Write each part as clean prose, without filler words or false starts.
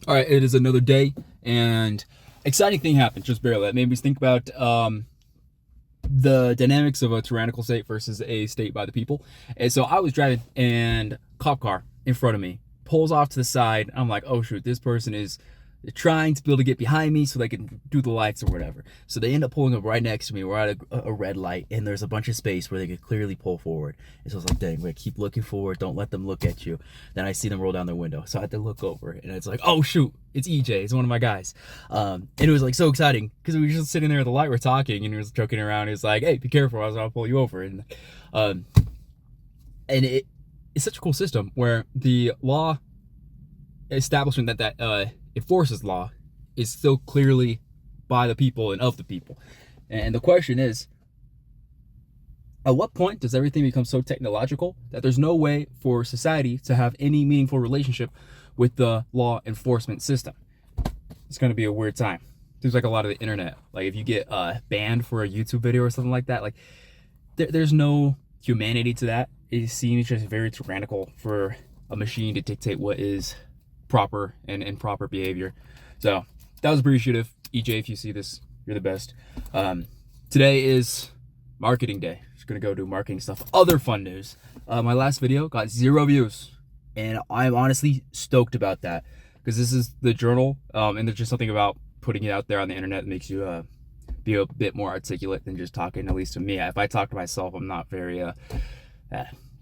All right, it is another day, and exciting thing happened just barely. It made me think about the dynamics of a tyrannical state versus a state by the people. And so I was driving, and cop car in front of me pulls off to the side. I'm like, oh shoot, this person is trying to be able to get behind me so they can do the lights or whatever. So they end up pulling up right next to me. We're at a red light, and there's a bunch of space where they could clearly pull forward. And so I was like, dang, we're gonna keep looking forward. Don't let them look at you. Then I see them roll down their window. So I had to look over, and it's like, oh shoot, it's EJ. It's one of my guys. And it was like so exciting because we were just sitting there at the light, we're talking, and he was joking around. He was like, hey, be careful, I was gonna pull you over. Um, and it's such a cool system where the law establishment that enforces law is still clearly by the people and of the people. And the question is, at what point does everything become so technological that there's no way for society to have any meaningful relationship with the law enforcement system? It's going to be a weird time. Seems like a lot of the internet. Like if you get banned for a YouTube video or something like that, like there's no humanity to that. It seems just very tyrannical for a machine to dictate what is proper and improper behavior. So that was appreciative. EJ, if you see this, you're the best. Today is marketing day. Just gonna go do marketing stuff. Other fun news. My last video got 0 views, and I'm honestly stoked about that because this is the journal, and there's just something about putting it out there on the internet that makes you be a bit more articulate than just talking. At least to me, if I talk to myself, I'm not very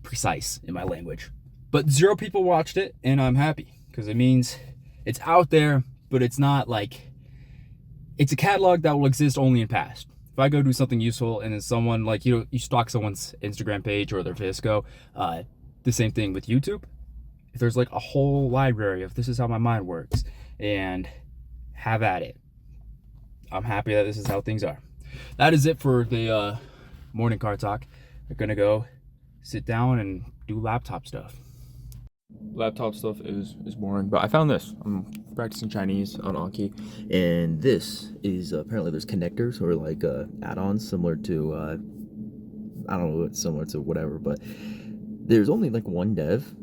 precise in my language. But 0 people watched it, and I'm happy because it means it's out there, but it's not like it's a catalog that will exist only in past. If I go do something useful and then someone like you stalk someone's Instagram page or their Visco, the same thing with YouTube. If there's like a whole library of this is how my mind works, and have at it. I'm happy that this is how things are. That is it for the morning car talk. I'm gonna go sit down and do laptop stuff. Laptop stuff is boring, but I found this. I'm practicing Chinese on Anki, and this is apparently there's connectors or like add-ons similar to I don't know, it's similar to whatever, but there's only like one dev,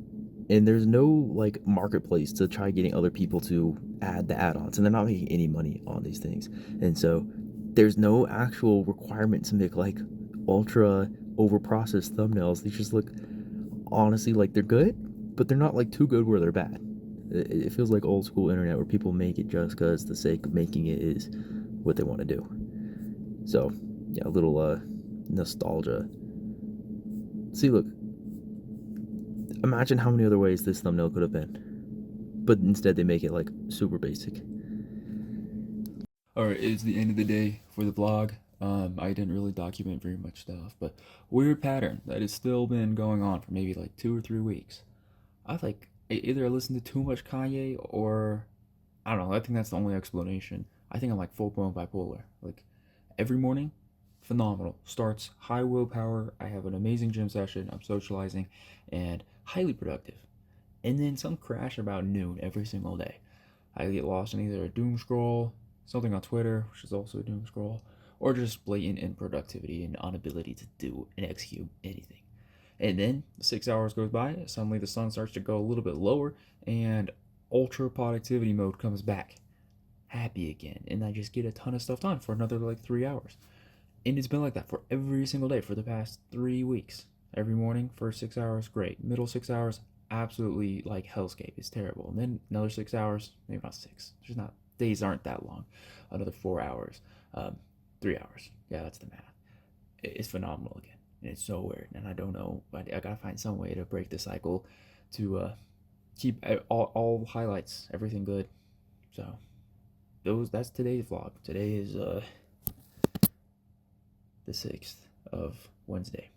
and there's no like marketplace to try getting other people to add the add-ons, and they're not making any money on these things, and so there's no actual requirement to make like ultra over processed thumbnails. They just look honestly like they're good, but they're not like too good where they're bad. It feels like old school internet where people make it just because the sake of making it is what they want to do. So yeah, a little nostalgia. See, look, imagine how many other ways this thumbnail could have been, but instead they make it like super basic. All right, it's the end of the day for the vlog. I didn't really document very much stuff, but weird pattern that has still been going on for maybe like 2 or 3 weeks. I like either I listen to too much Kanye or I don't know. I think that's the only explanation. I think I'm like full blown bipolar. Like every morning, phenomenal. Starts high willpower. I have an amazing gym session. I'm socializing and highly productive. And then some crash about noon every single day. I get lost in either a doom scroll, something on Twitter, which is also a doom scroll, or just blatant inproductivity and inability to do and execute anything. And then 6 hours goes by, suddenly the sun starts to go a little bit lower, and ultra productivity mode comes back. Happy again, and I just get a ton of stuff done for another like 3 hours. And it's been like that for every single day for the past 3 weeks. Every morning, first 6 hours, great. Middle 6 hours, absolutely like hellscape. It's terrible. And then another 6 hours, maybe not six. There's not days aren't that long. Another 4 hours, 3 hours. Yeah, that's the math. It's phenomenal again. And it's so weird, and I don't know. I gotta find some way to break the cycle to keep all highlights, everything good. So that's today's vlog. Today is the 6th of Wednesday.